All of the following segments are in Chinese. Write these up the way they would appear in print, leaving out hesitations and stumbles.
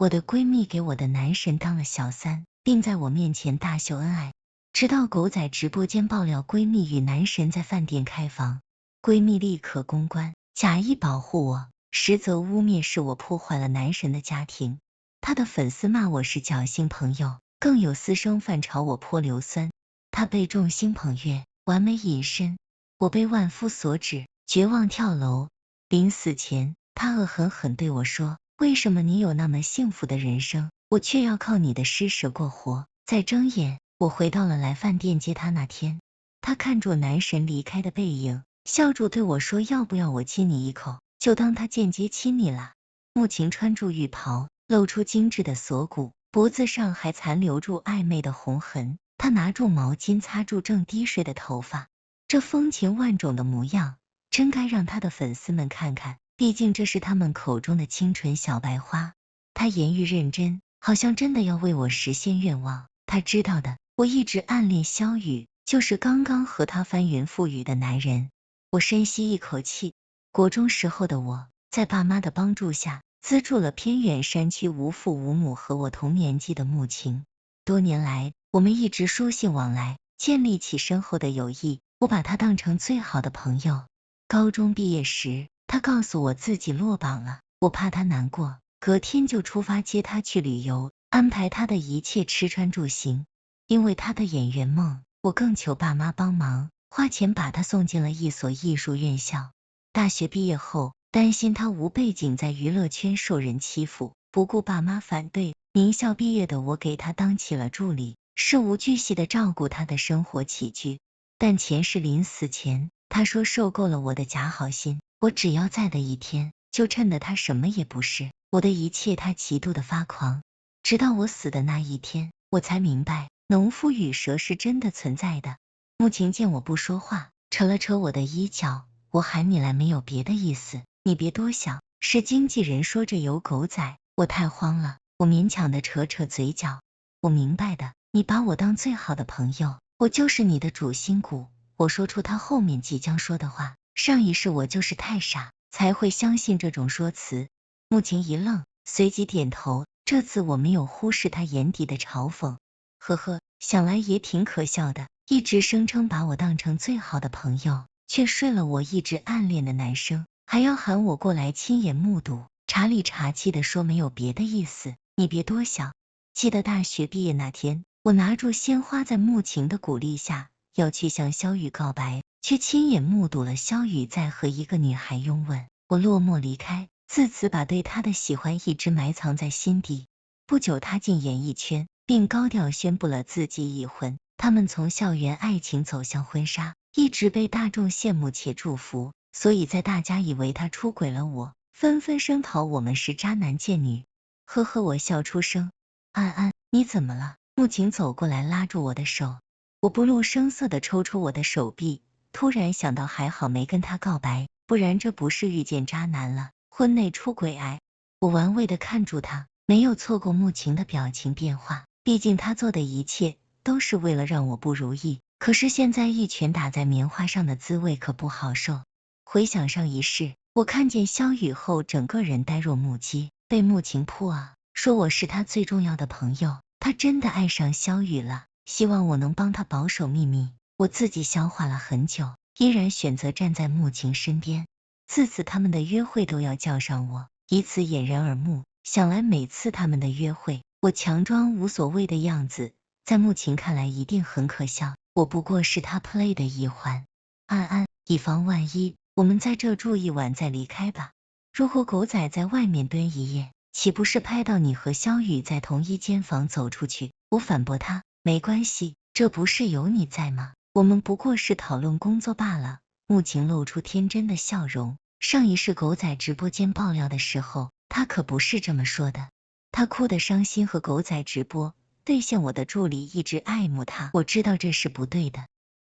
我的闺蜜给我的男神当了小三，并在我面前大秀恩爱。直到狗仔直播间爆料闺蜜与男神在饭店开房，闺蜜立刻公关，假意保护我，实则污蔑是我破坏了男神的家庭。她的粉丝骂我是侥幸朋友，更有私生饭朝我泼硫酸。她被众星捧月，完美隐身，我被万夫所指，绝望跳楼。临死前，她恶狠狠对我说，为什么你有那么幸福的人生，我却要靠你的施舍过活。再睁眼，我回到了来饭店接她那天，她看着男神离开的背影，笑着对我说，要不要我亲你一口，就当他间接亲你啦。穆晴穿着浴袍，露出精致的锁骨，脖子上还残留住暧昧的红痕。她拿住毛巾擦住正滴水的头发，这风情万种的模样，真该让她的粉丝们看看，毕竟这是他们口中的清纯小白花。她言语认真，好像真的要为我实现愿望。她知道的，我一直暗恋萧雨，就是刚刚和他翻云覆雨的男人。我深吸一口气，国中时候的我，在爸妈的帮助下，资助了偏远山区无父无母和我同年纪的穆晴。多年来，我们一直书信往来，建立起深厚的友谊，我把他当成最好的朋友。高中毕业时，他告诉我自己落榜了，我怕他难过，隔天就出发接他去旅游，安排他的一切吃穿住行。因为他的演员梦，我更求爸妈帮忙，花钱把他送进了一所艺术院校。大学毕业后，担心他无背景在娱乐圈受人欺负，不顾爸妈反对，名校毕业的我给他当起了助理，事无巨细的照顾他的生活起居。但前世临死前，他说受够了我的假好心，我只要在的一天，就趁得他什么也不是，我的一切他极度的发狂。直到我死的那一天，我才明白，农夫与蛇是真的存在的。穆晴见我不说话，扯了扯我的衣角，我喊你来没有别的意思，你别多想。是经纪人说着有狗仔，我太慌了，我勉强的扯扯嘴角。我明白的，你把我当最好的朋友，我就是你的主心骨。我说出他后面即将说的话，上一世我就是太傻，才会相信这种说辞。穆晴一愣，随即点头，这次我没有忽视他眼底的嘲讽。呵呵，想来也挺可笑的，一直声称把我当成最好的朋友，却睡了我一直暗恋的男生，还要喊我过来亲眼目睹，茶里茶气的说没有别的意思，你别多想。记得大学毕业那天，我拿住鲜花，在穆晴的鼓励下，要去向萧雨告白，却亲眼目睹了萧雨在和一个女孩拥吻，我落寞离开，自此把对他的喜欢一直埋藏在心底。不久他进演艺圈，并高调宣布了自己已婚，他们从校园爱情走向婚纱，一直被大众羡慕且祝福，所以在大家以为他出轨了我，纷纷声讨我们是渣男贱女。呵呵，我笑出声。安安，你怎么了？穆晴走过来拉住我的手，我不露声色的抽出我的手臂，突然想到还好没跟他告白，不然这不是遇见渣男了，婚内出轨癌。我玩味的看住他，没有错过穆晴的表情变化，毕竟他做的一切都是为了让我不如意，可是现在一拳打在棉花上的滋味可不好受。回想上一世，我看见萧雨后，整个人呆若木鸡，被穆晴扑啊，说我是他最重要的朋友，他真的爱上萧雨了，希望我能帮他保守秘密。我自己消化了很久，依然选择站在穆晴身边。自此他们的约会都要叫上我，以此掩人耳目。想来每次他们的约会，我强装无所谓的样子，在穆晴看来一定很可笑，我不过是他 play 的一环。安安，以防万一，我们在这住一晚再离开吧。如果狗仔在外面蹲一夜，岂不是拍到你和萧雨在同一间房走出去？我反驳他，没关系，这不是有你在吗？我们不过是讨论工作罢了。穆晴露出天真的笑容，上一世狗仔直播间爆料的时候，他可不是这么说的。他哭得伤心，和狗仔直播，兑现我的助理一直爱慕他，我知道这是不对的。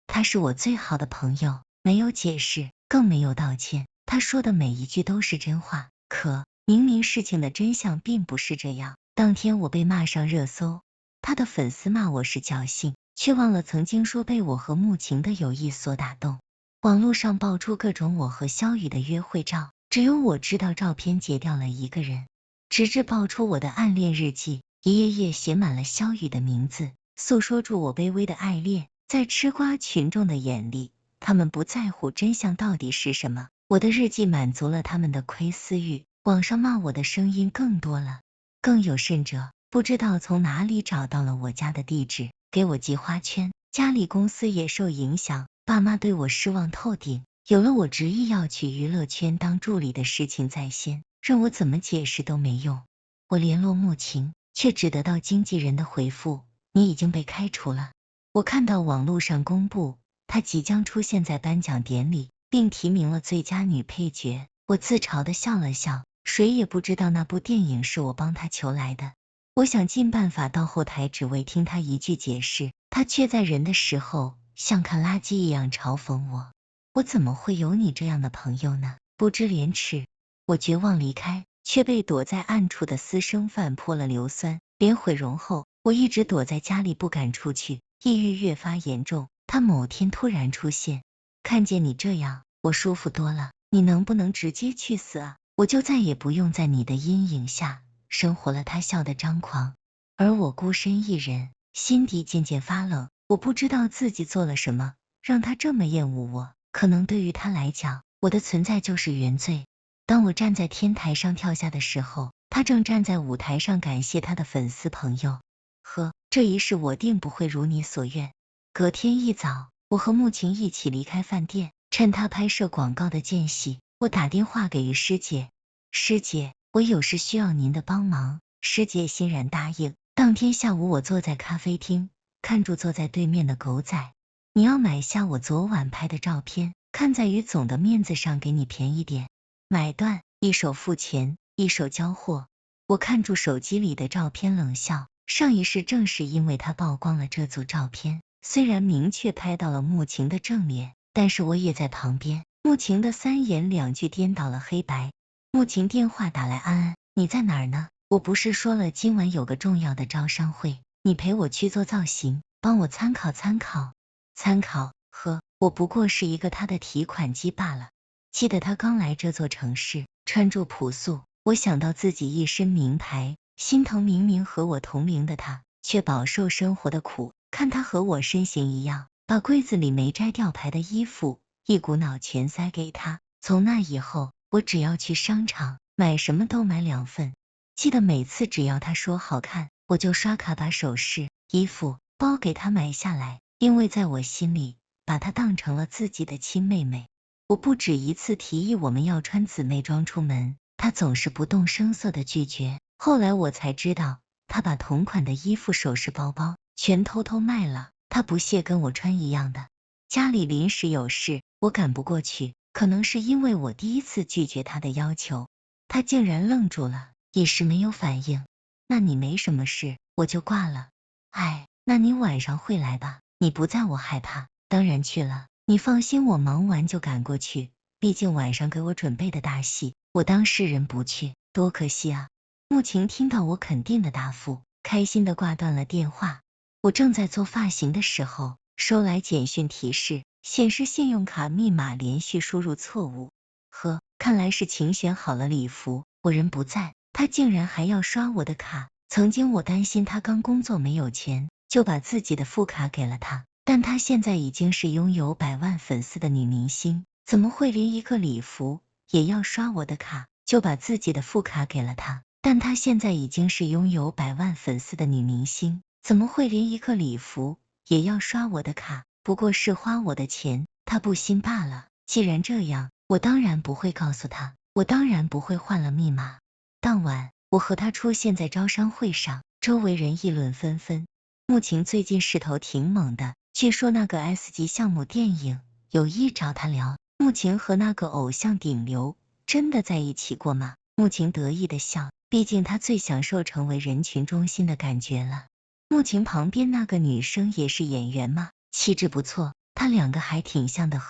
他是我最好的朋友，没有解释，更没有道歉，他说的每一句都是真话。可明明事情的真相并不是这样。当天我被骂上热搜，他的粉丝骂我是侥幸，却忘了曾经说被我和穆晴的友谊所打动。网络上爆出各种我和萧雨的约会照，只有我知道照片截掉了一个人。直至爆出我的暗恋日记，一页页写满了萧雨的名字，诉说住我卑微的爱恋。在吃瓜群众的眼里，他们不在乎真相到底是什么，我的日记满足了他们的窥私欲，网上骂我的声音更多了。更有甚者，不知道从哪里找到了我家的地址，给我寄花圈。家里公司也受影响，爸妈对我失望透顶，有了我执意要去娱乐圈当助理的事情在先，任我怎么解释都没用。我联络穆晴，却只得到经纪人的回复，你已经被开除了。我看到网络上公布，她即将出现在颁奖典礼，并提名了最佳女配角。我自嘲的笑了笑，谁也不知道那部电影是我帮她求来的。我想尽办法到后台，只为听她一句解释，她却在人的时候像看垃圾一样嘲讽我。我怎么会有你这样的朋友呢？不知廉耻。我绝望离开，却被躲在暗处的私生饭泼了硫酸。连毁容后，我一直躲在家里不敢出去，抑郁越发严重。他某天突然出现，看见你这样，我舒服多了。你能不能直接去死啊？我就再也不用在你的阴影下生活了。他笑得张狂，而我孤身一人，心底渐渐发冷。我不知道自己做了什么，让他这么厌恶我。可能对于他来讲，我的存在就是原罪。当我站在天台上跳下的时候，他正站在舞台上感谢他的粉丝朋友。这一世我定不会如你所愿。隔天一早，我和穆晴一起离开饭店，趁他拍摄广告的间隙，我打电话给于师姐。师姐，我有事需要您的帮忙。师姐欣然答应。当天下午，我坐在咖啡厅，看住坐在对面的狗仔。你要买下我昨晚拍的照片，看在于总的面子上，给你便宜点。买断，一手付钱，一手交货。我看住手机里的照片冷笑，上一世正是因为他曝光了这组照片，虽然明确拍到了穆晴的正脸，但是我也在旁边。穆晴的三言两句颠倒了黑白。穆晴电话打来，安安，你在哪儿呢？我不是说了今晚有个重要的招商会，你陪我去做造型，帮我参考参考。参考？我不过是一个他的提款机罢了。记得他刚来这座城市，穿着朴素，我想到自己一身名牌，心疼明明和我同龄的他，却饱受生活的苦。看他和我身形一样，把柜子里没摘吊牌的衣服一股脑全塞给他。从那以后，我只要去商场买什么都买2份。记得每次只要他说好看，我就刷卡把首饰、衣服、包给他买下来，因为在我心里，把她当成了自己的亲妹妹。我不止一次提议我们要穿姊妹装出门，她总是不动声色的拒绝。后来我才知道，她把同款的衣服、首饰、包包全偷偷卖了，她不屑跟我穿一样的。家里临时有事，我赶不过去，可能是因为我第一次拒绝她的要求，她竟然愣住了，一时没有反应。那你没什么事，我就挂了。那你晚上会来吧？你不在我害怕。当然去了，你放心，我忙完就赶过去。毕竟晚上给我准备的大戏，我当事人不去，多可惜啊。穆晴听到我肯定的答复，开心的挂断了电话。我正在做发型的时候，收来简讯提示，显示信用卡密码连续输入错误。看来是晴选好了礼服，我人不在，他竟然还要刷我的卡。曾经我担心他刚工作没有钱，就把自己的副卡给了他，但她现在已经是拥有100万粉丝的女明星，怎么会连一个礼服也要刷我的卡，就把自己的副卡给了他？但她现在已经是拥有100万粉丝的女明星，怎么会连一个礼服也要刷我的卡？不过是花我的钱，她不心罢了。既然这样，我当然不会告诉她，我当然不会换了密码。当晚，我和他出现在招商会上，周围人议论纷纷。穆晴最近势头挺猛的，据说那个 S 级项目电影有意找他聊。穆晴和那个偶像顶流真的在一起过吗？穆晴得意的笑，毕竟他最享受成为人群中心的感觉了。穆晴旁边那个女生也是演员吗？气质不错，他2个还挺像的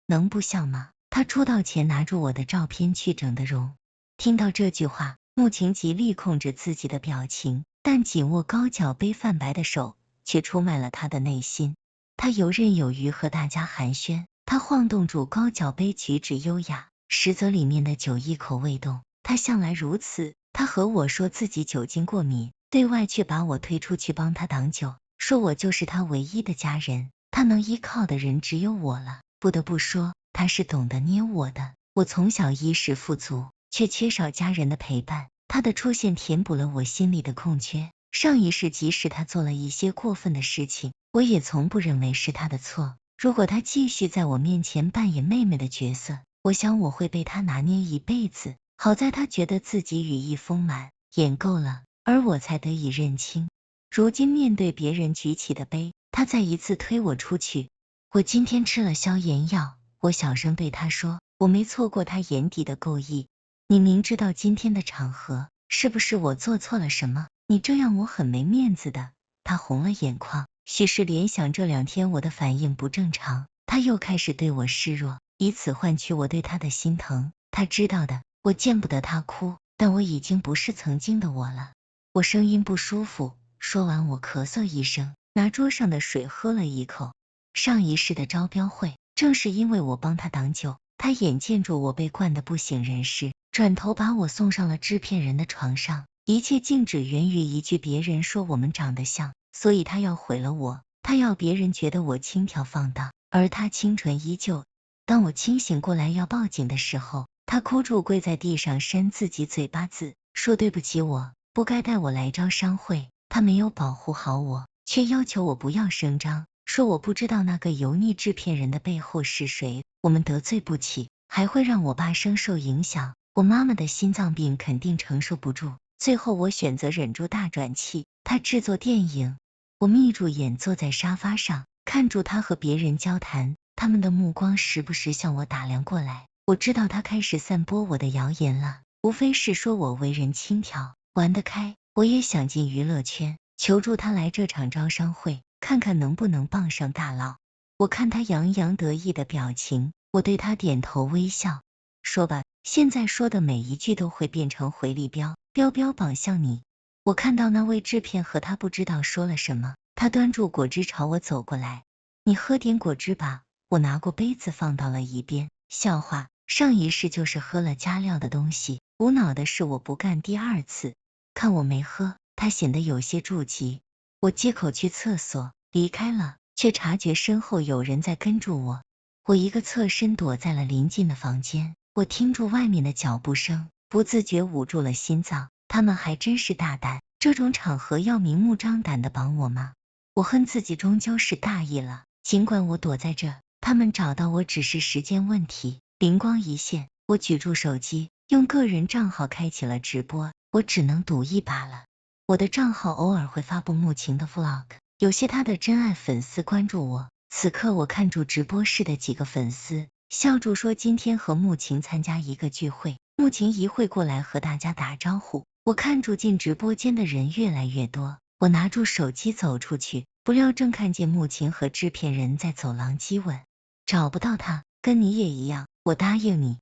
能不像吗？他出道前拿住我的照片去整的容。听到这句话，穆晴极力控制自己的表情，但紧握高脚杯泛白的手却出卖了他的内心。他游刃有余和大家寒暄，他晃动住高脚杯，举止优雅，实则里面的酒一口未动。他向来如此，他和我说自己酒精过敏，对外却把我推出去帮他挡酒，说我就是他唯一的家人，他能依靠的人只有我了。不得不说，他是懂得捏我的。我从小衣食富足，却缺少家人的陪伴，他的出现填补了我心里的空缺。上一世即使他做了一些过分的事情，我也从不认为是他的错。如果他继续在我面前扮演妹妹的角色，我想我会被他拿捏一辈子。好在他觉得自己羽翼丰满，演够了，而我才得以认清。如今面对别人举起的杯，他再一次推我出去。我今天吃了消炎药，我小声对他说，我没错过他眼底的构意。你明知道今天的场合，是不是我做错了什么？你这样我很没面子的。他红了眼眶，许是联想这2天我的反应不正常，他又开始对我示弱，以此换取我对他的心疼。他知道的，我见不得他哭，但我已经不是曾经的我了。我声音不舒服，说完我咳嗽一声，拿桌上的水喝了一口。上一世的招标会，正是因为我帮他挡酒，他眼见着我被灌得不省人事，转头把我送上了制片人的床上。一切静止源于一句别人说我们长得像，所以他要毁了我，他要别人觉得我轻佻放荡，而他清纯依旧。当我清醒过来要报警的时候，他哭住跪在地上扇自己嘴巴子，说对不起，我不该带我来招商会，他没有保护好我，却要求我不要声张，说我不知道那个油腻制片人的背后是谁，我们得罪不起，还会让我爸生受影响，我妈妈的心脏病肯定承受不住。最后我选择忍住大转气。他制作电影，我眯住眼坐在沙发上，看住他和别人交谈，他们的目光时不时向我打量过来。我知道他开始散播我的谣言了，无非是说我为人轻佻，玩得开。我也想进娱乐圈，求助他来这场招商会，看看能不能傍上大佬。我看他洋洋得意的表情，我对他点头微笑，说吧，现在说的每一句都会变成回力镖，标榜向你。我看到那位制片和他不知道说了什么，他端住果汁朝我走过来，你喝点果汁吧。我拿过杯子放到了一边，笑话，上一世就是喝了加料的东西，无脑的是我不干第二次。看我没喝，他显得有些着急。我借口去厕所离开了，却察觉身后有人在跟住我。我一个侧身躲在了邻近的房间，我听住外面的脚步声，不自觉捂住了心脏。他们还真是大胆，这种场合要明目张胆的绑我吗？我恨自己终究是大意了，尽管我躲在这，他们找到我只是时间问题。灵光一现，我举住手机，用个人账号开启了直播。我只能赌一把了。我的账号偶尔会发布慕情的 vlog， 有些他的真爱粉丝关注我。此刻我看住直播室的几个粉丝，笑住说今天和慕情参加一个聚会，慕情一会过来和大家打招呼。我看住进直播间的人越来越多，我拿住手机走出去，不料正看见慕情和制片人在走廊激吻。找不到他，跟你也一样，我答应你。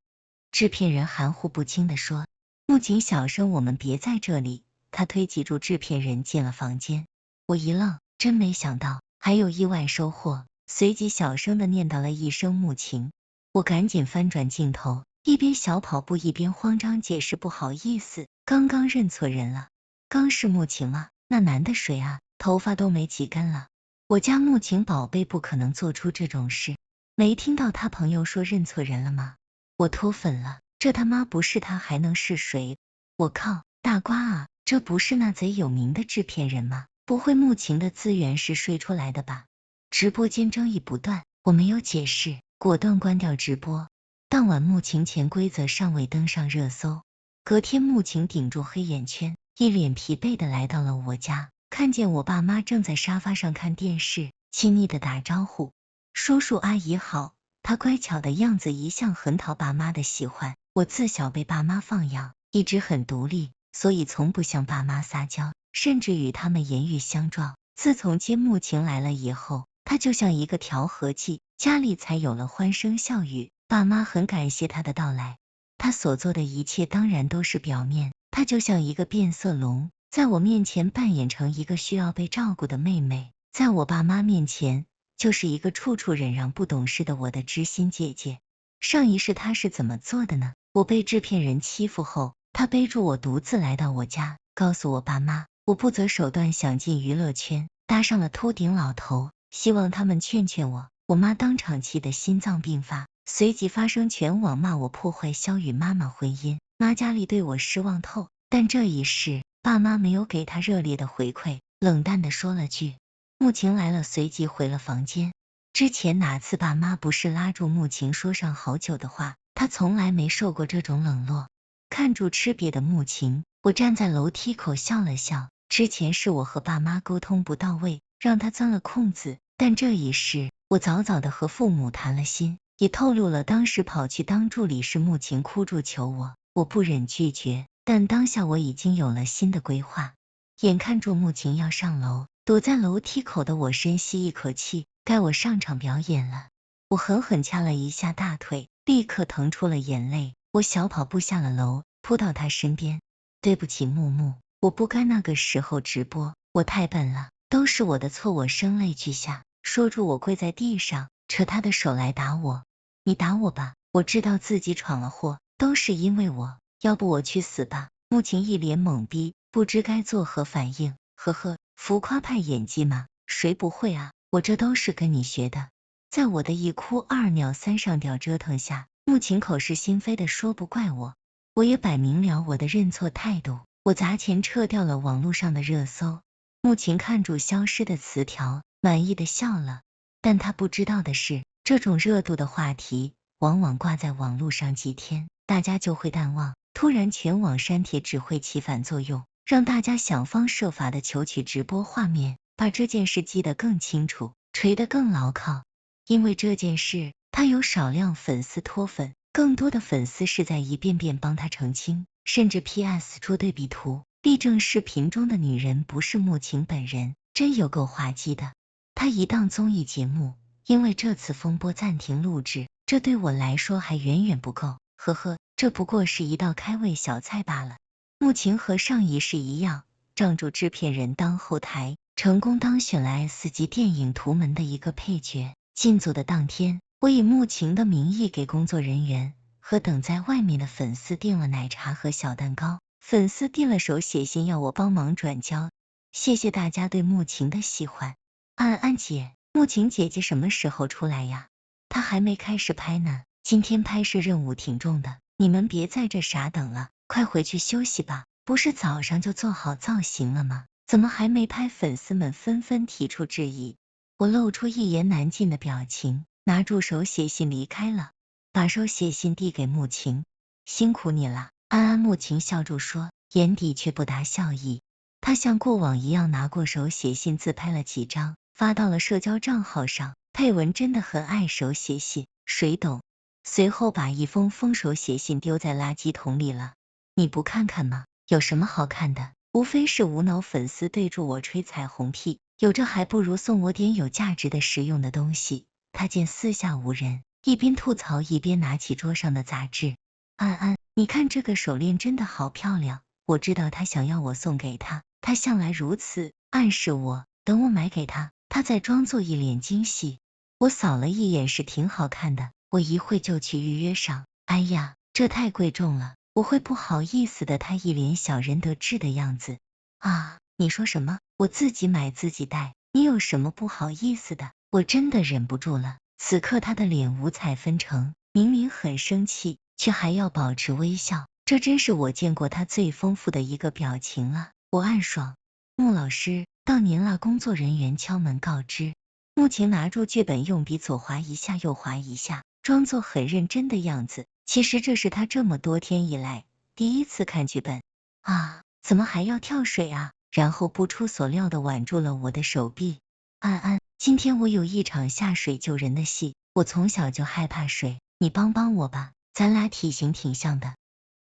制片人含糊不清地说。慕情小声，我们别在这里。他推挤住制片人进了房间。我一愣，真没想到还有意外收获，随即小声的念叨了一声慕情。我赶紧翻转镜头，一边小跑步一边慌张解释不好意思，刚刚认错人了。刚是慕情啊，那男的谁啊？头发都没几根了。我家慕情宝贝不可能做出这种事。没听到他朋友说认错人了吗？我脱粉了，这他妈不是他还能是谁？我靠，大瓜啊，这不是那贼有名的制片人吗？不会慕情的资源是睡出来的吧？直播间争议不断，我没有解释，果断关掉直播。当晚慕情潜规则尚未登上热搜，隔天慕情顶住黑眼圈，一脸疲惫的来到了我家，看见我爸妈正在沙发上看电视，亲昵的打招呼，叔叔阿姨好。他乖巧的样子一向很讨爸妈的喜欢。我自小被爸妈放养，一直很独立，所以从不向爸妈撒娇，甚至与他们言语相撞。自从接慕情来了以后，他就像一个调和剂，家里才有了欢声笑语。爸妈很感谢他的到来。他所做的一切当然都是表面，他就像一个变色龙，在我面前扮演成一个需要被照顾的妹妹，在我爸妈面前就是一个处处忍让不懂事的我的知心姐姐。上一世他是怎么做的呢？我被制片人欺负后，他背住我独自来到我家，告诉我爸妈，我不择手段想进娱乐圈，搭上了秃顶老头，希望他们劝劝我。我妈当场气得心脏病发，随即发声全网骂我破坏萧与妈妈婚姻，妈家里对我失望透。但这一事，爸妈没有给他热烈的回馈，冷淡的说了句慕晴来了，随即回了房间。之前哪次爸妈不是拉住慕晴说上好久的话，他从来没受过这种冷落。看住吃瘪的慕晴，我站在楼梯口笑了笑。之前是我和爸妈沟通不到位，让他钻了空子，但这一事，我早早的和父母谈了心，也透露了当时跑去当助理时慕晴哭住求我不忍拒绝，但当下我已经有了新的规划。眼看住慕晴要上楼，躲在楼梯口的我深吸一口气，该我上场表演了。我狠狠掐了一下大腿，立刻腾出了眼泪。我小跑步下了楼，扑到他身边。对不起木木，我不该那个时候直播，我太笨了，都是我的错。我声泪俱下，说住我跪在地上，扯他的手来打我。你打我吧，我知道自己闯了祸，都是因为我，要不我去死吧。慕晴一脸懵逼，不知该作何反应。呵呵，浮夸派演技吗？谁不会啊？我这都是跟你学的。在我的一哭二闹三上吊折腾下，慕晴口是心非的说不怪我，我也摆明了我的认错态度。我砸钱撤掉了网络上的热搜。慕晴看住消失的词条，满意的笑了。但他不知道的是，这种热度的话题，往往挂在网络上几天，大家就会淡忘。突然全网删帖只会起反作用，让大家想方设法的求取直播画面，把这件事记得更清楚，锤得更牢靠。因为这件事，他有少量粉丝脱粉，更多的粉丝是在一遍遍帮他澄清，甚至 PS 出对比图，力证视频中的女人不是慕晴本人，真有够滑稽的。他一档综艺节目，因为这次风波暂停录制，这对我来说还远远不够，呵呵，这不过是一道开胃小菜罢了。慕晴和上一世一样，仗住制片人当后台，成功当选了 S 级电影图门的一个配角。进组的当天，我以慕晴的名义给工作人员和等在外面的粉丝订了奶茶和小蛋糕，粉丝递了手写信要我帮忙转交，谢谢大家对慕晴的喜欢。安安姐，慕晴姐姐什么时候出来呀？她还没开始拍呢，今天拍摄任务挺重的，你们别在这傻等了，快回去休息吧。不是早上就做好造型了吗？怎么还没拍？粉丝们纷纷提出质疑。我露出一言难尽的表情，拿住手写信离开了，把手写信递给慕晴，辛苦你了。安安。慕晴笑住说，眼底却不达笑意。他像过往一样拿过手写信自拍了几张，发到了社交账号上，配文真的很爱手写信，谁懂？随后把一封封手写信丢在垃圾桶里了。你不看看吗？有什么好看的？无非是无脑粉丝对住我吹彩虹屁，有这还不如送我点有价值的实用的东西。他见四下无人，一边吐槽一边拿起桌上的杂志。安安，你看这个手链真的好漂亮。我知道他想要我送给他，他向来如此，暗示我等我买给他，他再装作一脸惊喜。我扫了一眼，是挺好看的，我一会就去预约上。哎呀，这太贵重了，我会不好意思的。他一脸小人得志的样子。啊，你说什么？我自己买自己戴，你有什么不好意思的？我真的忍不住了。此刻他的脸五彩纷呈，明明很生气，却还要保持微笑，这真是我见过他最丰富的一个表情了。我暗爽。穆老师，到您了。工作人员敲门告知。慕晴拿住剧本，用笔左划一下右划一下，装作很认真的样子。其实这是他这么多天以来第一次看剧本。啊，怎么还要跳水啊？然后不出所料的挽住了我的手臂。安安，今天我有一场下水救人的戏，我从小就害怕水，你帮帮我吧，咱俩体型挺像的。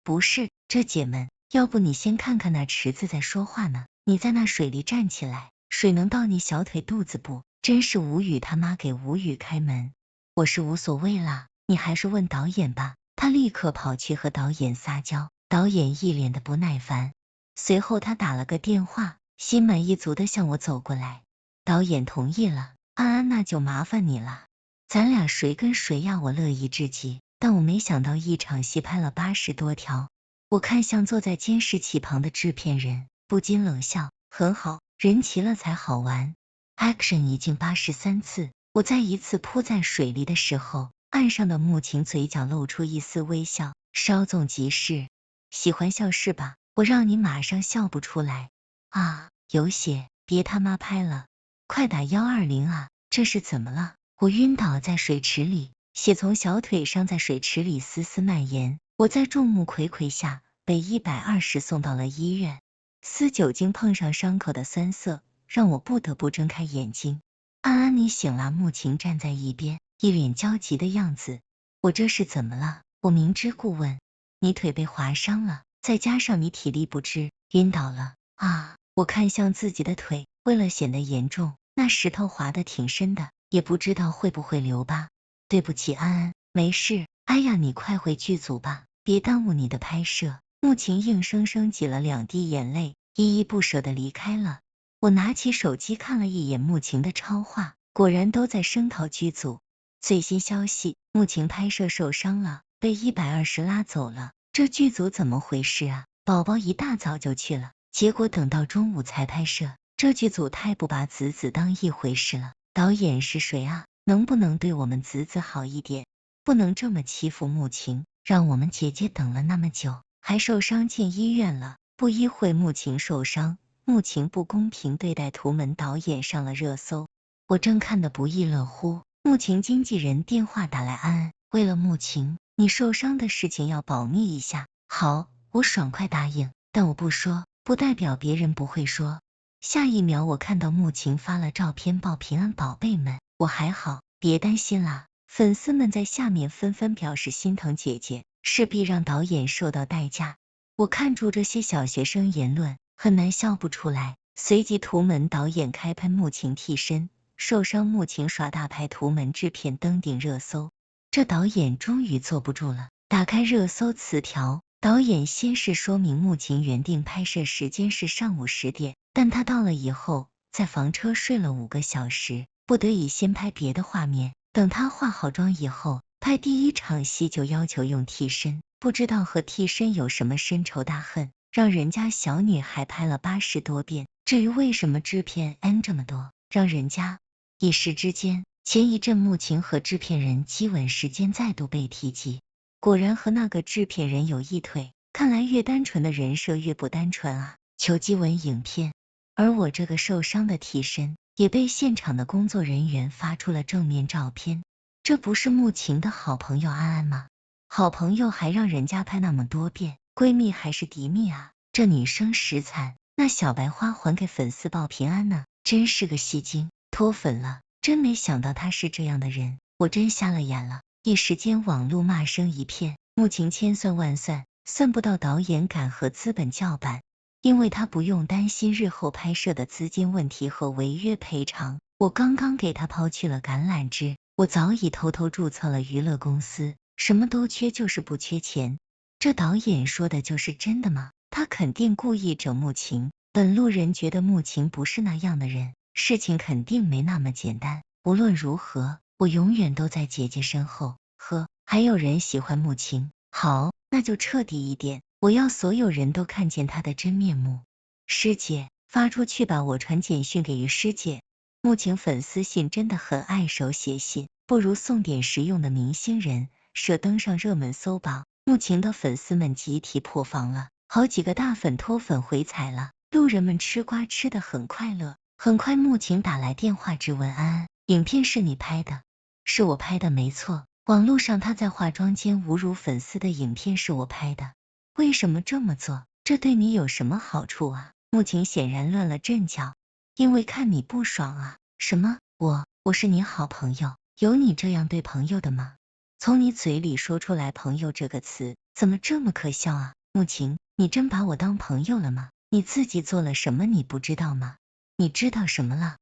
不是，这姐们，要不你先看看那池子在说话呢，你在那水里站起来，水能到你小腿肚子不？真是无语，他妈给无语开门。我是无所谓啦，你还是问导演吧。他立刻跑去和导演撒娇，导演一脸的不耐烦。随后他打了个电话，心满意足的向我走过来。导演同意了，安安那就麻烦你了，咱俩谁跟谁呀？我乐意至极，但我没想到一场戏拍了80多条。我看向坐在监视器旁的制片人，不禁冷笑，很好，人齐了才好玩。Action 一镜83次，我在一次扑在水里的时候，岸上的穆晴嘴角露出一丝微笑，稍纵即逝。喜欢笑是吧？我让你马上笑不出来。啊，有血，别他妈拍了，快打120啊！这是怎么了？我晕倒在水池里，血从小腿上在水池里丝丝蔓延，我在众目睽睽下被120送到了医院。撕酒精碰上伤口的酸涩，让我不得不睁开眼睛。安安，你醒了？穆晴站在一边，一脸焦急的样子。我这是怎么了？我明知故问。你腿被划伤了，再加上你体力不支，晕倒了。啊！我看向自己的腿，为了显得严重，那石头划得挺深的，也不知道会不会留疤。对不起，安安，没事。哎呀，你快回剧组吧，别耽误你的拍摄。穆晴硬生生挤了2滴眼泪，依依不舍的离开了。我拿起手机看了一眼穆晴的超话，果然都在声讨剧组。最新消息，穆晴拍摄受伤了，被120拉走了。这剧组怎么回事啊？宝宝一大早就去了，结果等到中午才拍摄，这剧组太不把子子当一回事了。导演是谁啊？能不能对我们子子好一点？不能这么欺负穆晴，让我们姐姐等了那么久，还受伤进医院了。不一会穆晴受伤，穆晴不公平对待图门导演上了热搜，我正看得不亦乐乎。穆晴经纪人电话打来，安安，为了穆晴，你受伤的事情要保密一下。好，我爽快答应，但我不说，不代表别人不会说。下一秒我看到穆晴发了照片报平安，宝贝们，我还好，别担心啦。粉丝们在下面纷纷表示心疼姐姐，势必让导演受到代价。我看住这些小学生言论，很难笑不出来。随即图门导演开喷穆晴替身，受伤穆晴耍大牌，图门制片登顶热搜。这导演终于坐不住了，打开热搜词条，导演先是说明穆晴原定拍摄时间是上午10点，但他到了以后，在房车睡了5个小时，不得已先拍别的画面，等他化好妆以后，拍第1场戏就要求用替身，不知道和替身有什么深仇大恨，让人家小女孩拍了80多遍。至于为什么制片N这么多，让人家一时之间，前一阵穆晴和制片人激吻时间再度被提及，果然和那个制片人有一腿，看来越单纯的人设越不单纯啊。求激吻影片，而我这个受伤的替身也被现场的工作人员发出了正面照片。这不是穆晴的好朋友安安吗？好朋友还让人家拍那么多遍，闺蜜还是敌蜜啊？这女生实惨，那小白花还给粉丝报平安呢，真是个戏精，脱粉了。真没想到他是这样的人，我真瞎了眼了。一时间网络骂声一片，穆晴千算万算，算不到导演敢和资本叫板，因为他不用担心日后拍摄的资金问题和违约赔偿。我刚刚给他抛去了橄榄枝，我早已偷偷注册了娱乐公司，什么都缺，就是不缺钱。这导演说的就是真的吗？他肯定故意整穆晴，本路人觉得穆晴不是那样的人，事情肯定没那么简单。无论如何，我永远都在姐姐身后。呵，还有人喜欢穆晴，好，那就彻底一点，我要所有人都看见她的真面目。师姐，发出去吧，我传简讯给于师姐。穆晴粉丝信真的很爱手写信，不如送点实用的明星人设登上热门搜榜。穆晴的粉丝们集体破防了，好几个大粉脱粉回踩了，路人们吃瓜吃得很快乐。很快穆晴打来电话质问安安，影片是你拍的？是我拍的没错，网络上她在化妆间侮辱粉丝的影片是我拍的。为什么这么做？这对你有什么好处啊？穆晴显然乱了阵脚，因为看你不爽啊。什么？我是你好朋友，有你这样对朋友的吗？从你嘴里说出来朋友这个词，怎么这么可笑啊？穆晴，你真把我当朋友了吗？你自己做了什么你不知道吗？你知道什么了？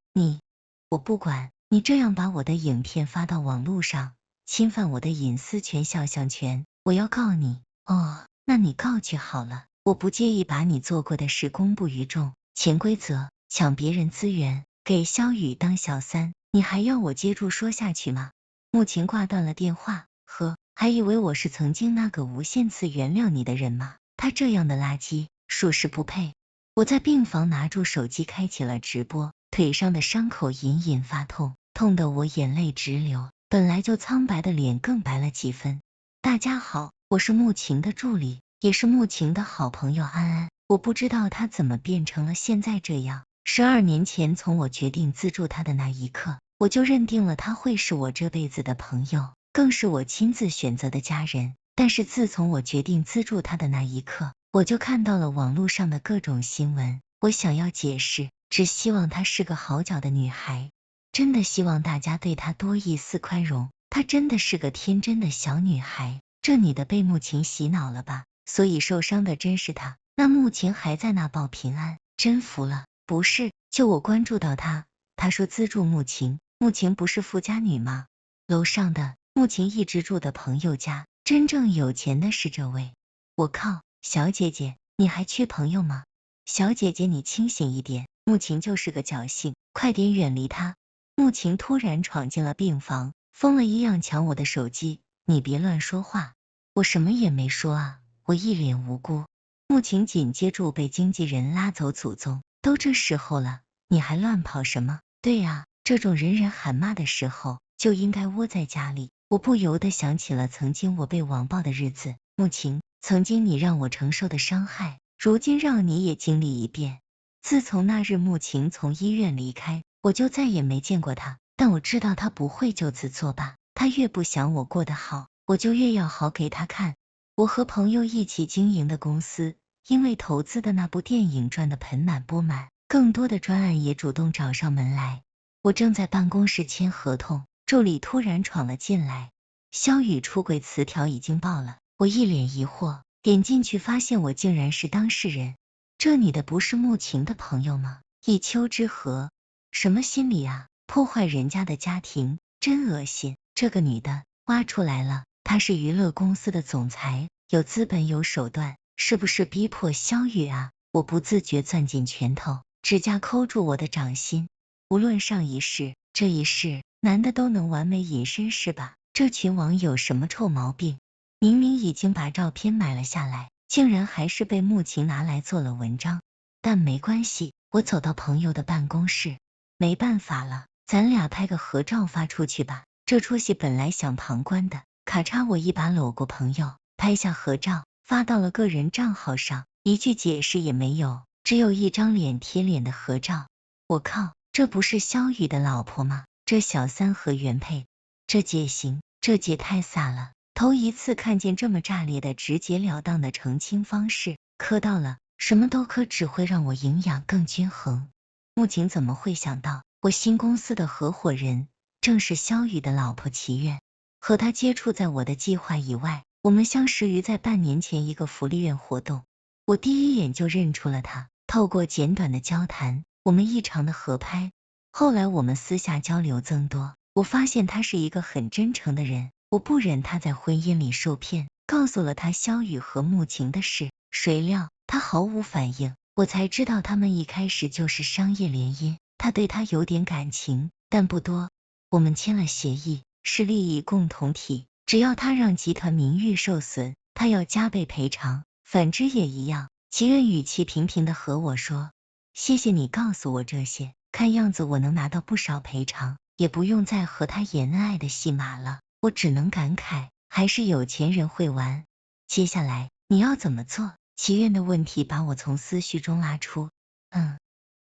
我不管，你这样把我的影片发到网络上，侵犯我的隐私权肖像权，我要告你。哦，那你告去好了，我不介意把你做过的事公布于众。潜规则，抢别人资源，给萧雨当小三，你还要我接住说下去吗？穆晴挂断了电话，呵，还以为我是曾经那个无限次原谅你的人吗？他这样的垃圾，属实不配。我在病房拿住手机开启了直播，腿上的伤口隐隐发痛，痛得我眼泪直流，本来就苍白的脸更白了几分。大家好，我是穆晴的助理，也是穆晴的好朋友安安。我不知道她怎么变成了现在这样。12年前，从我决定资助她的那一刻，我就认定了她会是我这辈子的朋友，更是我亲自选择的家人。但是自从我决定资助她的那一刻，我就看到了网络上的各种新闻。我想要解释，只希望她是个好脚的女孩，真的希望大家对她多一丝宽容。她真的是个天真的小女孩。这女的被穆晴洗脑了吧？所以受伤的真是她。那穆晴还在那报平安，真服了。不是，就我关注到她，她说资助穆晴，穆晴不是富家女吗？楼上的穆晴一直住的朋友家，真正有钱的是这位。我靠，小姐姐，你还缺朋友吗？小姐姐，你清醒一点，穆晴就是个侥幸，快点远离她。穆晴突然闯进了病房，疯了一样抢我的手机，你别乱说话。我什么也没说啊，我一脸无辜。穆晴紧接住被经纪人拉走祖宗，都这时候了，你还乱跑什么？对啊，这种人人喊骂的时候，就应该窝在家里。我不由得想起了曾经我被网暴的日子，穆晴，曾经你让我承受的伤害，如今让你也经历一遍。自从那日穆晴从医院离开，我就再也没见过她，但我知道她不会就此作罢，她越不想我过得好，我就越要好给她看。我和朋友一起经营的公司，因为投资的那部电影赚得盆满钵满，更多的专案也主动找上门来。我正在办公室签合同，助理突然闯了进来，肖雨出轨词条已经爆了。我一脸疑惑，点进去发现我竟然是当事人。这女的不是穆晴的朋友吗？一丘之貉，什么心理啊？破坏人家的家庭，真恶心。这个女的挖出来了，她是娱乐公司的总裁，有资本有手段，是不是逼迫肖雨啊？我不自觉攥紧拳头，指甲抠住我的掌心。无论上一世这一世，男的都能完美隐身是吧？这群网友什么臭毛病？明明已经把照片买了下来，竟然还是被穆晴拿来做了文章。但没关系，我走到朋友的办公室，没办法了，咱俩拍个合照发出去吧。这出戏本来想旁观的，咔嚓我一把搂过朋友，拍下合照，发到了个人账号上，一句解释也没有，只有一张脸贴脸的合照。我靠，这不是肖雨的老婆吗？这小三和原配，这姐行，这姐太飒了。头一次看见这么炸裂的直截了当的澄清方式，磕到了，什么都磕，只会让我营养更均衡。穆晴怎么会想到，我新公司的合伙人正是肖雨的老婆齐苑？和她接触在我的计划以外，我们相识于在半年前一个福利院活动，我第一眼就认出了她。透过简短的交谈，我们异常的合拍。后来我们私下交流增多，我发现她是一个很真诚的人。我不忍他在婚姻里受骗，告诉了他肖雨和穆晴的事，谁料他毫无反应，我才知道他们一开始就是商业联姻，他对他有点感情，但不多。我们签了协议，是利益共同体，只要他让集团名誉受损，他要加倍赔偿，反之也一样。齐苑语气平平的和我说，谢谢你告诉我这些，看样子我能拿到不少赔偿，也不用再和他演恩爱的戏码了。我只能感慨，还是有钱人会玩。接下来你要怎么做？齐苑的问题把我从思绪中拉出。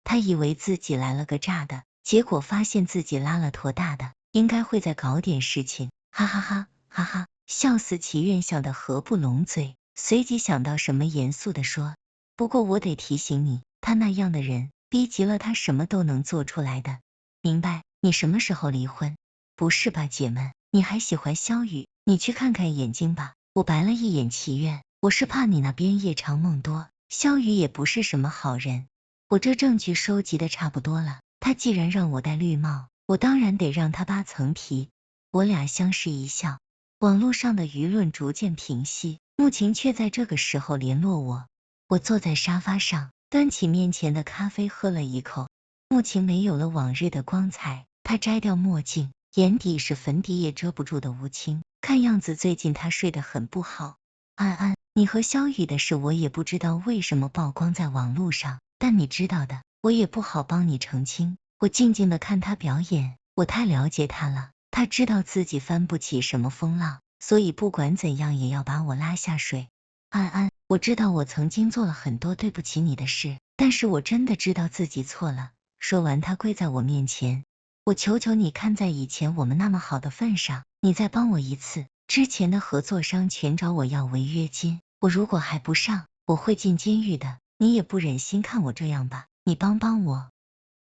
他以为自己来了个炸的，结果发现自己拉了坨大的，应该会再搞点事情。哈哈哈，哈哈，笑死！齐苑笑得合不拢嘴，随即想到什么严肃的说，不过我得提醒你，他那样的人，逼急了他什么都能做出来的。明白？你什么时候离婚？不是吧，姐们？你还喜欢肖雨？你去看看眼睛吧。我白了一眼齐苑，我是怕你那边夜长梦多，肖雨也不是什么好人。我这证据收集的差不多了，他既然让我戴绿帽，我当然得让他扒层皮。我俩相视一笑，网络上的舆论逐渐平息，穆晴却在这个时候联络我。我坐在沙发上，端起面前的咖啡喝了一口。穆晴没有了往日的光彩，她摘掉墨镜，眼底是粉底也遮不住的乌青，看样子最近她睡得很不好。安安，你和萧雨的事我也不知道为什么曝光在网络上，但你知道的，我也不好帮你澄清。我静静的看他表演，我太了解他了，他知道自己翻不起什么风浪，所以不管怎样也要把我拉下水。安安，我知道我曾经做了很多对不起你的事，但是我真的知道自己错了。说完，他跪在我面前，我求求你，看在以前我们那么好的份上，你再帮我一次。之前的合作商全找我要违约金，我如果还不上，我会进监狱的。你也不忍心看我这样吧？你帮帮我，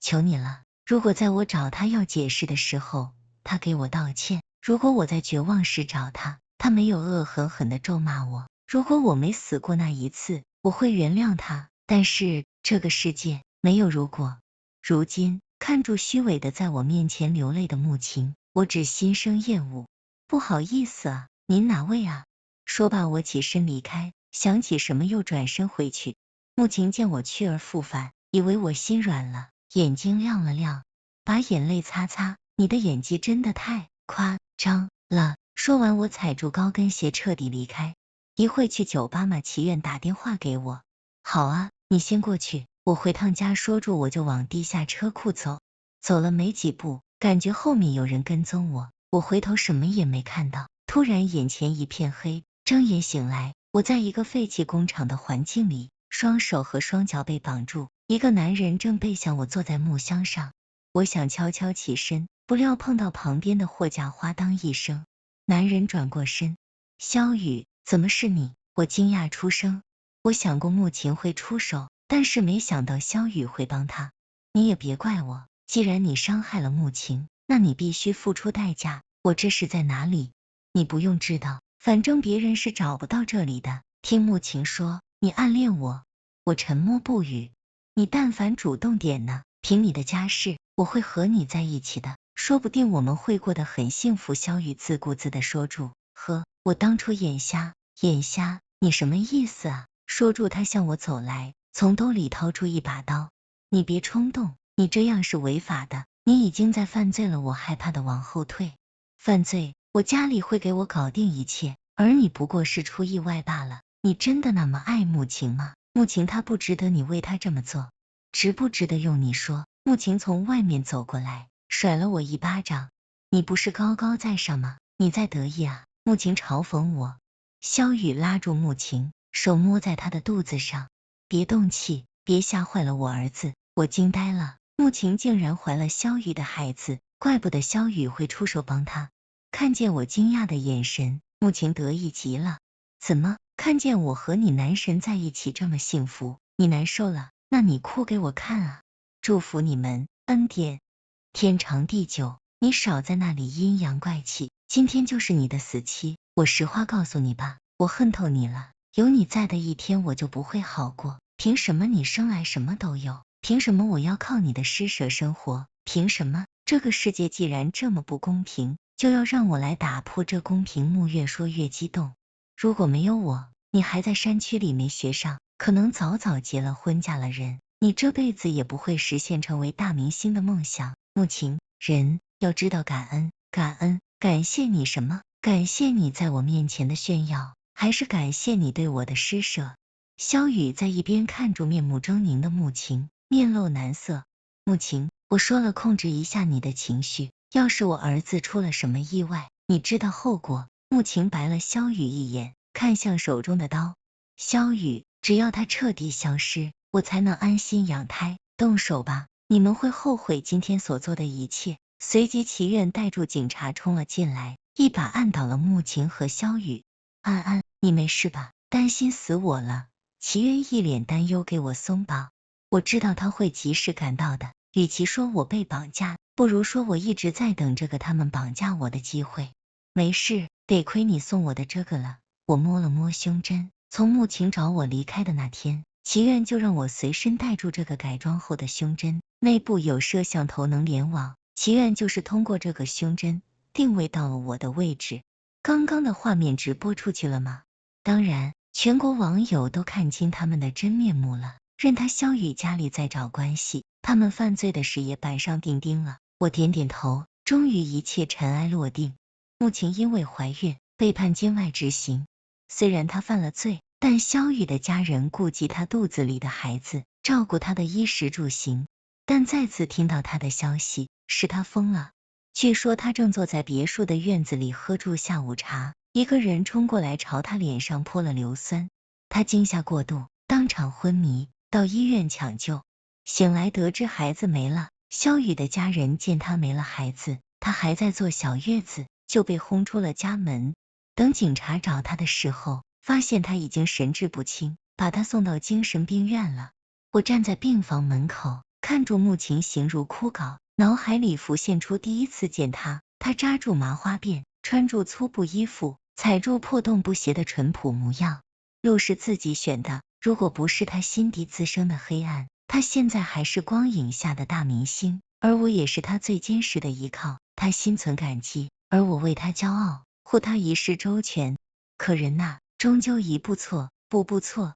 求你了。如果在我找他要解释的时候，他给我道歉；如果我在绝望时找他，他没有恶狠狠的咒骂我；如果我没死过那一次，我会原谅他。但是这个世界没有如果。如今看住虚伪的在我面前流泪的穆情，我只心生厌恶。不好意思啊，您哪位啊？说罢，我起身离开，想起什么又转身回去。穆情见我去而复返，以为我心软了，眼睛亮了亮，把眼泪擦擦。你的演技真的太夸张了。说完，我踩住高跟鞋彻底离开。一会去酒吧吗？祈愿打电话给我。好啊，你先过去，我回趟家。说住我就往地下车库走。走了没几步，感觉后面有人跟踪我，我回头什么也没看到。突然眼前一片黑，睁眼醒来，我在一个废弃工厂的环境里，双手和双脚被绑住，一个男人正背向我坐在木箱上。我想悄悄起身，不料碰到旁边的货架，哗当一声，男人转过身，萧雨，怎么是你？我惊讶出声。我想过穆情会出手，但是没想到萧雨会帮他。你也别怪我，既然你伤害了穆情，那你必须付出代价。我这是在哪里？你不用知道，反正别人是找不到这里的。听穆情说，你暗恋我。我沉默不语。你但凡主动点呢，凭你的家世，我会和你在一起的，说不定我们会过得很幸福。萧雨自顾自的说住，呵，我当初眼瞎，你什么意思啊？说住，他向我走来，从兜里掏出一把刀。你别冲动，你这样是违法的，你已经在犯罪了。我害怕的往后退。犯罪？我家里会给我搞定一切，而你不过是出意外罢了。你真的那么爱穆情吗？穆情他不值得你为他这么做，值不值得用你说。穆情从外面走过来，甩了我一巴掌。你不是高高在上吗？你在得意啊？穆情嘲讽我。萧雨拉住穆情，手摸在他的肚子上，别动气，别吓坏了我儿子。我惊呆了，穆情竟然怀了萧雨的孩子，怪不得萧雨会出手帮他。看见我惊讶的眼神，穆情得意极了。怎么，看见我和你男神在一起这么幸福，你难受了？那你哭给我看啊！祝福你们，恩典天长地久。你少在那里阴阳怪气，今天就是你的死期。我实话告诉你吧，我恨透你了。有你在的一天我就不会好过。凭什么你生来什么都有？凭什么我要靠你的施舍生活？凭什么？这个世界既然这么不公平，就要让我来打破这公平。穆越说越激动。如果没有我，你还在山区里没学上，可能早早结了婚嫁了人，你这辈子也不会实现成为大明星的梦想。穆情，人要知道感恩，感谢你什么？感谢你在我面前的炫耀，还是感谢你对我的施舍？萧雨在一边看住面目狰狞的穆情，面露难色。穆情，我说了控制一下你的情绪，要是我儿子出了什么意外，你知道后果。穆情白了萧雨一眼，看向手中的刀。萧雨，只要他彻底消失，我才能安心养胎。动手吧，你们会后悔今天所做的一切。随即祈愿带住警察冲了进来，一把按倒了穆情和萧雨。安安，你没事吧？担心死我了。祈愿一脸担忧，给我松绑。我知道他会及时赶到的，与其说我被绑架，不如说我一直在等这个他们绑架我的机会。没事，得亏你送我的这个了。我摸了摸胸针，从穆情找我离开的那天，祈愿就让我随身带住这个改装后的胸针，内部有摄像头能联网，祈愿就是通过这个胸针定位到了我的位置。刚刚的画面直播出去了吗？当然，全国网友都看清他们的真面目了。任他萧雨家里再找关系，他们犯罪的事也板上钉钉了。我点点头，终于一切尘埃落定。穆情因为怀孕被判监外执行，虽然她犯了罪，但萧雨的家人顾及他肚子里的孩子，照顾他的衣食住行。但再次听到他的消息，使他疯了。据说他正坐在别墅的院子里喝住下午茶，一个人冲过来朝他脸上泼了硫酸，他惊吓过度，当场昏迷，到医院抢救。醒来得知孩子没了。萧雨的家人见他没了孩子，他还在坐小月子，就被轰出了家门。等警察找他的时候，发现他已经神志不清，把他送到精神病院了。我站在病房门口，看着穆晴形如枯槁，脑海里浮现出第一次见他，他扎住麻花辫，穿住粗布衣服，踩住破洞布鞋的淳朴模样。路是自己选的，如果不是他心底自生的黑暗，他现在还是光影下的大明星，而我也是他最坚实的依靠。他心存感激，而我为他骄傲，护他一世周全。可人呐，终究一步错，步步错。